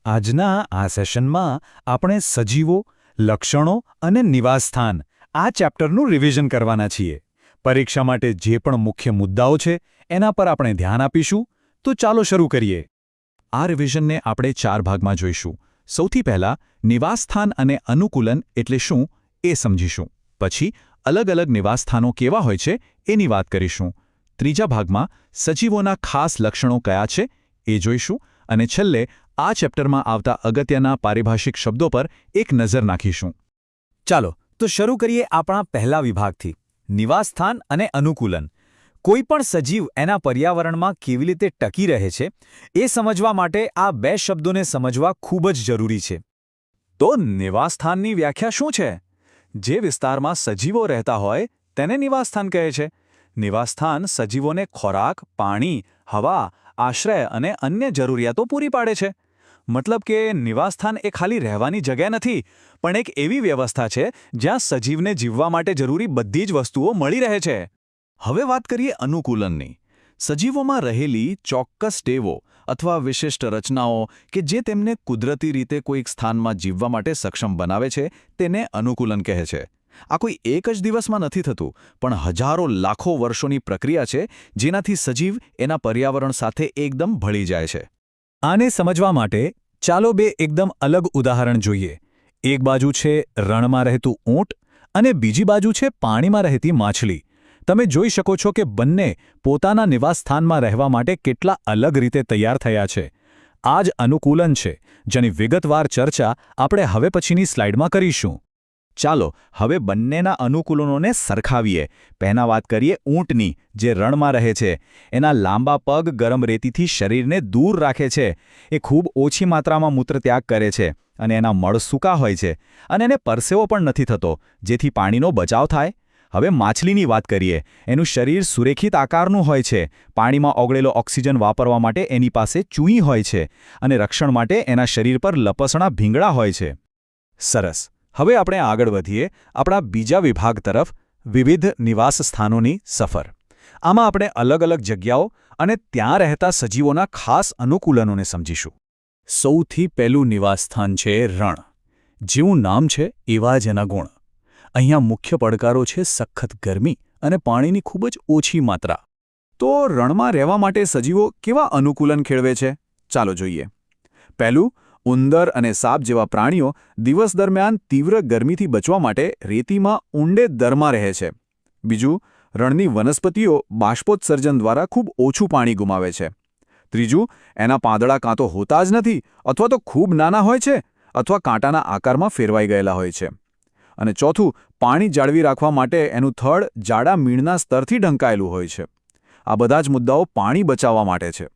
આજના આ સેશનમાં આપણે સજીવો, લક્ષણો અને નિવાસસ્થાન આ ચેપ્ટરનું રિવિઝન કરવાના છીએ. પરીક્ષા માટે જે પણ મુખ્ય મુદ્દાઓ છે એના પર આપણે ધ્યાન આપીશું. તો ચાલો શરૂ કરીએ. આ રિવિઝનને આપણે 4 ભાગમાં જોઈશું. સૌથી પહેલા નિવાસસ્થાન અને અનુકૂલન એટલે શું એ સમજીશું. પછી અલગ અલગ નિવાસસ્થાનો કેવા હોય છે એની વાત કરીશું. ત્રીજા ભાગમાં સજીવોના ખાસ લક્ષણો કયા છે એ જોઈશું. અને છેલ્લે આ ચેપ્ટરમાં આવતા અગત્યના પારિભાષિક શબ્દો પર એક નજર નાખીશું. ચાલો તો શરૂ કરીએ આપણા પહેલા વિભાગથી, નિવાસસ્થાન અને અનુકૂલન. કોઈ પણ સજીવ એના પર્યાવરણમાં કેવી રીતે ટકી રહે છે એ સમજવા માટે આ 2 શબ્દોને સમજવા ખૂબ જ જરૂરી છે. તો નિવાસસ્થાનની વ્યાખ્યા શું છે? જે વિસ્તારમાં સજીવો રહેતા હોય તેને નિવાસસ્થાન કહે છે. નિવાસસ્થાન સજીવોને ખોરાક, પાણી, હવા, આશ્રય અને અન્ય જરૂરિયાતો પૂરી પાડે છે. મતલબ કે નિવાસસ્થાન એ ખાલી રહેવાની જગ્યા નથી, પણ એક એવી વ્યવસ્થા છે જ્યાં સજીવને જીવવા માટે જરૂરી બધી જ વસ્તુઓ મળી રહે છે. હવે વાત કરીએ અનુકૂલનની. સજીવોમાં રહેલી ચોક્કસ ટેવો અથવા વિશિષ્ટ રચનાઓ કે જે તેમને કુદરતી રીતે કોઈક સ્થાનમાં જીવવા માટે સક્ષમ બનાવે છે તેને અનુકૂલન કહે છે. આ કોઈ એક જ દિવસમાં નથી થતું, પણ હજારો લાખો વર્ષોની પ્રક્રિયા છે જેનાથી સજીવ એના પર્યાવરણ સાથે એકદમ ભળી જાય છે. આને સમજવા માટે ચાલો 2 એકદમ અલગ ઉદાહરણ જોઈએ. એક બાજુ છે રણમાં રહેતું ઊંટ અને બીજી બાજુ છે પાણીમાં રહેતી માછલી. તમે જોઈ શકો છો કે બંને પોતાના નિવાસસ્થાનમાં રહેવા માટે કેટલા અલગ રીતે તૈયાર થયા છે. આ જ અનુકૂલન છે, જેની વિગતવાર ચર્ચા આપણે હવે પછીની સ્લાઇડમાં કરીશું. ચાલો હવે બંનેના અનુકૂલનોને સરખાવીએ. પહેલા વાત કરીએ ઊંટની, જે રણમાં રહે છે. એના લાંબા પગ ગરમ રેતીથી શરીરને દૂર રાખે છે. એ ખૂબ ઓછી માત્રામાં મૂત્રત્યાગ કરે છે અને એના મળ સૂકા હોય છે અને એને પરસેવો પણ નથી થતો, જેથી પાણીનો બચાવ થાય. હવે માછલીની વાત કરીએ. એનું શરીર સુરેખિત આકારનું હોય છે. પાણીમાં ઓગળેલો ઓક્સિજન વાપરવા માટે એની પાસે ચૂંઈ હોય છે અને રક્ષણ માટે એના શરીર પર લપસણા ભીંગડા હોય છે. સરસ. હવે આપણે આગળ વધીએ આપણા બીજા વિભાગ તરફ, વિવિધ નિવાસસ્થાનોની સફર. આમાં આપણે અલગ અલગ જગ્યાઓ અને ત્યાં રહેતા સજીવોના ખાસ અનુકૂલનોને સમજીશું. સૌથી પહેલું નિવાસસ્થાન છે રણ. જેવું નામ છે એવા જ એના ગુણ. અહીંયા મુખ્ય પડકારો છે સખત ગરમી અને પાણીની ખૂબ જ ઓછી માત્રા. તો રણમાં રહેવા માટે સજીવો કેવા અનુકૂલન ખેળવે છે? ચાલો જોઈએ. પહેલું, ઉંદર અને સાપ જેવા પ્રાણીઓ દિવસ દરમિયાન તીવ્ર ગરમીથી બચવા માટે રેતીમાં ઊંડે દરમાં રહે છે. બીજું, રણની વનસ્પતિઓ બાષ્પોત્સર્જન દ્વારા ખૂબ ઓછું પાણી ગુમાવે છે. ત્રીજું, એના પાંદડા કાં તો હોતા જ નથી અથવા તો ખૂબ નાના હોય છે અથવા કાંટાના આકારમાં ફેરવાઈ ગયેલા હોય છે. અને ચોથું, પાણી જાળવી રાખવા માટે એનું થડ જાડા મીણના સ્તરથી ઢંકાયેલું હોય છે. આ બધા જ મુદ્દાઓ પાણી બચાવવા માટે છે.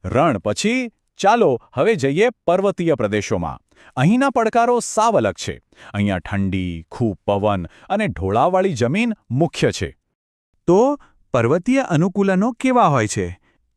રણ પછી ચાલો હવે જઈએ પર્વતીય પ્રદેશોમાં. અહીંના પડકારો સાવ અલગ છે. અહીંયા ઠંડી, ખૂબ પવન અને ઢોળાવવાળી જમીન મુખ્ય છે. તો પર્વતીય અનુકૂલનો કેવા હોય છે?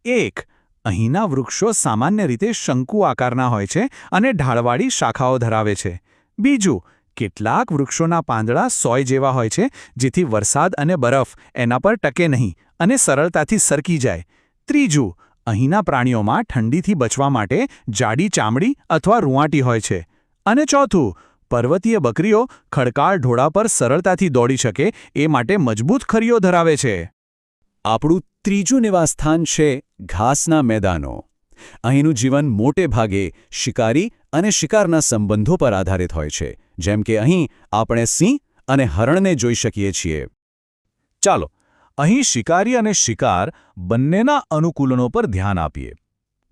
1. અહીંના વૃક્ષો સામાન્ય રીતે શંકુ આકારના હોય છે અને ઢાળવાળી શાખાઓ ધરાવે છે. બીજું, કેટલાક વૃક્ષોના પાંદડા સોય જેવા હોય છે, જેથી વરસાદ અને બરફ એના પર ટકે નહીં અને સરળતાથી સરકી જાય. ત્રીજું, અહીંના પ્રાણીઓમાં ઠંડીથી બચવા માટે જાડી ચામડી અથવા રૂંવાટી હોય છે. અને ચોથું, પર્વતીય બકરીઓ ખડકાળ ઢોળા પર સરળતાથી દોડી શકે એ માટે મજબૂત ખરીઓ ધરાવે છે. આપણું ત્રીજું નિવાસસ્થાન છે ઘાસના મેદાનો. અહીંનું જીવન મોટે ભાગે શિકારી અને શિકારના સંબંધો પર આધારિત હોય છે. જેમ કે અહીં આપણે સિંહ અને હરણને જોઈ શકીએ છીએ. ચાલો અહીં શિકારી અને શિકાર બંનેના અનુકૂલનો પર ધ્યાન આપીએ.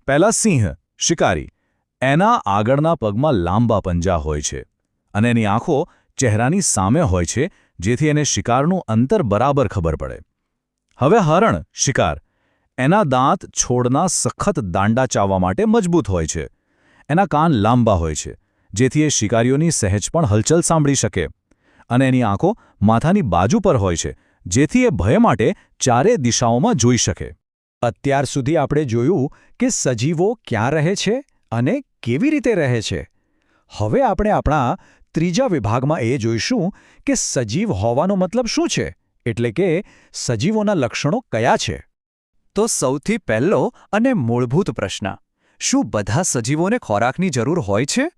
પહેલા સિંહ, શિકારી. એના આગળના પગમાં લાંબા પંજા હોય છે અને એની આંખો ચહેરાની સામે હોય છે, જેથી એને શિકારનું અંતર બરાબર ખબર પડે. હવે હરણ, શિકાર. એના દાંત છોડના સખત દાંડા ચાવવા માટે મજબૂત હોય છે. એના કાન લાંબા હોય છે, જેથી એ શિકારીઓની સહેજ પણ હલચલ સાંભળી શકે. અને એની આંખો માથાની બાજુ પર હોય છે, જેથી એ ભય માટે ચારે દિશાઓમાં જોઈ શકે. અત્યાર સુધી આપણે જોયું કે સજીવો ક્યાં રહે છે અને કેવી રીતે રહે છે. હવે આપણે આપણા ત્રીજા વિભાગમાં એ જોઈશું કે સજીવ હોવાનો મતલબ શું છે, એટલે કે સજીવોના લક્ષણો કયા છે. તો સૌથી પહેલો અને મૂળભૂત પ્રશ્ન, શું બધા સજીવોને ખોરાકની જરૂર હોય છે?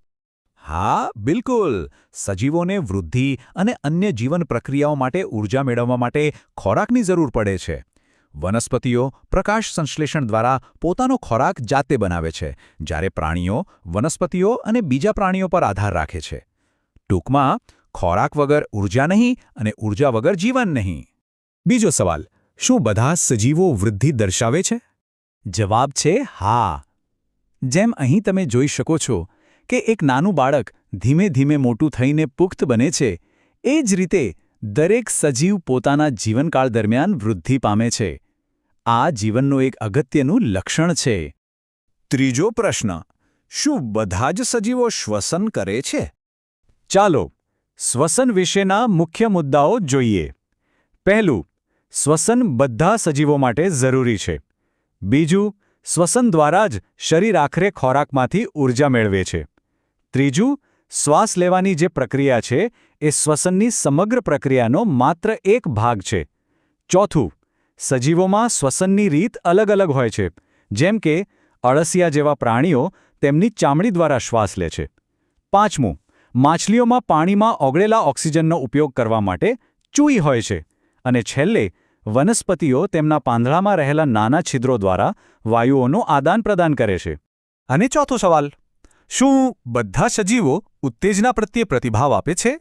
હા, બિલકુલ. સજીવોને વૃદ્ધિ અને અન્ય જીવન પ્રક્રિયાઓ માટે ઊર્જા મેળવવા માટે ખોરાકની જરૂર પડે છે. વનસ્પતિઓ પ્રકાશ સંશ્લેષણ દ્વારા પોતાનો ખોરાક જાતે બનાવે છે, જ્યારે પ્રાણીઓ વનસ્પતિઓ અને બીજા પ્રાણીઓ પર આધાર રાખે છે. ટૂંકમાં, ખોરાક વગર ઊર્જા નહીં અને ઊર્જા વગર જીવન નહીં. બીજો સવાલ, શું બધા સજીવો વૃદ્ધિ દર્શાવે છે? જવાબ છે હા. જેમ અહીં તમે જોઈ શકો છો કે એક નાનું બાળક ધીમે ધીમે મોટું થઈને પુખ્ત બને છે, એ જ રીતે દરેક સજીવ પોતાના જીવનકાળ દરમિયાન વૃદ્ધિ પામે છે. આ જીવનનું એક અગત્યનું લક્ષણ છે. ત્રીજો પ્રશ્ન, શું બધા જ સજીવો શ્વસન કરે છે? ચાલો, શ્વસન વિશેના મુખ્ય મુદ્દાઓ જોઈએ. પહેલું, શ્વસન બધા સજીવો માટે જરૂરી છે. બીજું, શ્વસન દ્વારા જ શરીર આખરે ખોરાકમાંથી ઊર્જા મેળવે છે. ત્રીજું, શ્વાસ લેવાની જે પ્રક્રિયા છે એ શ્વસનની સમગ્ર પ્રક્રિયાનો માત્ર એક ભાગ છે. ચોથું, સજીવોમાં શ્વસનની રીત અલગ અલગ હોય છે. જેમ કે અળસિયા જેવા પ્રાણીઓ તેમની ચામડી દ્વારા શ્વાસ લે છે. પાંચમું, માછલીઓમાં પાણીમાં ઓગળેલા ઓક્સિજનનો ઉપયોગ કરવા માટે ચૂઈ હોય છે. અને છેલ્લે, વનસ્પતિઓ તેમના પાંદડામાં રહેલા નાના છિદ્રો દ્વારા વાયુઓનું આદાનપ્રદાન કરે છે. અને ચોથો સવાલ, શું બધા સજીવો ઉત્તેજના પ્રત્યે પ્રતિભાવ આપે છે?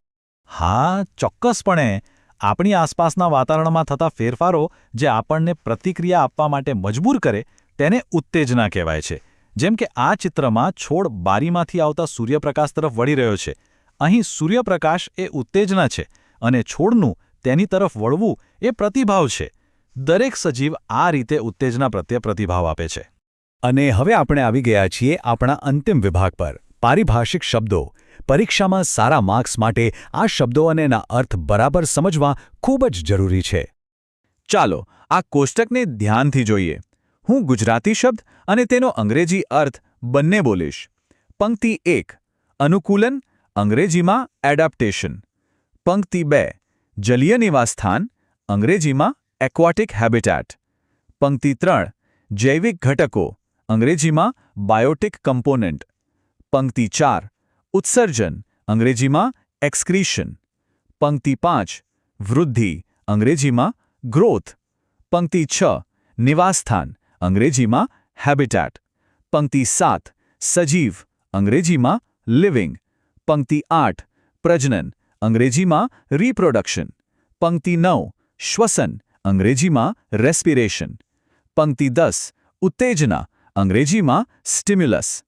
હા, ચોક્કસપણે. આપણી આસપાસના વાતાવરણમાં થતા ફેરફારો જે આપણને પ્રતિક્રિયા આપવા માટે મજબૂર કરે તેને ઉત્તેજના કહેવાય છે. જેમ કે આ ચિત્રમાં છોડ બારીમાંથી આવતા સૂર્યપ્રકાશ તરફ વળી રહ્યો છે. અહીં સૂર્યપ્રકાશ એ ઉત્તેજના છે અને છોડનું તેની તરફ વળવું એ પ્રતિભાવ છે. દરેક સજીવ આ રીતે ઉત્તેજના પ્રત્યે પ્રતિભાવ આપે છે. અને હવે આપણે આવી ગયા છીએ આપણા અંતિમ વિભાગ પર, પારિભાષિક શબ્દો. પરીક્ષામાં સારા માર્ક્સ માટે આ શબ્દો અને એના અર્થ બરાબર સમજવા ખૂબ જ જરૂરી છે. ચાલો, આ કોષ્ટકને ધ્યાનથી જોઈએ. હું ગુજરાતી શબ્દ અને તેનો અંગ્રેજી અર્થ બંને બોલીશ. પંક્તિ 1, અનુકૂલન, અંગ્રેજીમાં એડેપ્ટેશન. પંક્તિ 2, જલીય નિવાસસ્થાન, અંગ્રેજીમાં એક્વાટિક હેબિટેટ. પંક્તિ 3, જૈવિક ઘટકો, અંગ્રેજીમાં બાયોટિક કમ્પોનન્ટ. પંક્તિ 4, ઉત્સર્જન, અંગ્રેજીમાં એક્સક્રીશન. પંક્તિ 5, વૃદ્ધિ, અંગ્રેજીમાં ગ્રોથ. પંક્તિ 6, નિવાસસ્થાન, અંગ્રેજીમાં હેબિટેટ. પંક્તિ 7, સજીવ, અંગ્રેજીમાં લિવિંગ. પંક્તિ 8, પ્રજનન, અંગ્રેજીમાં રિપ્રોડક્શન. પંક્તિ 9, શ્વસન, અંગ્રેજીમાં રેસ્પિરેશન. પંક્તિ 10, ઉત્તેજના, અંગ્રેજીમાં સ્ટિમ્યુલસ.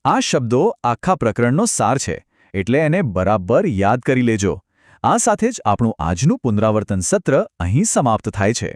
આ શબ્દો આખા પ્રકરણનો સાર છે, એટલે એને બરાબર યાદ કરી લેજો. આ સાથે જ આપણું આજનું પુનરાવર્તન સત્ર અહીં સમાપ્ત થાય છે.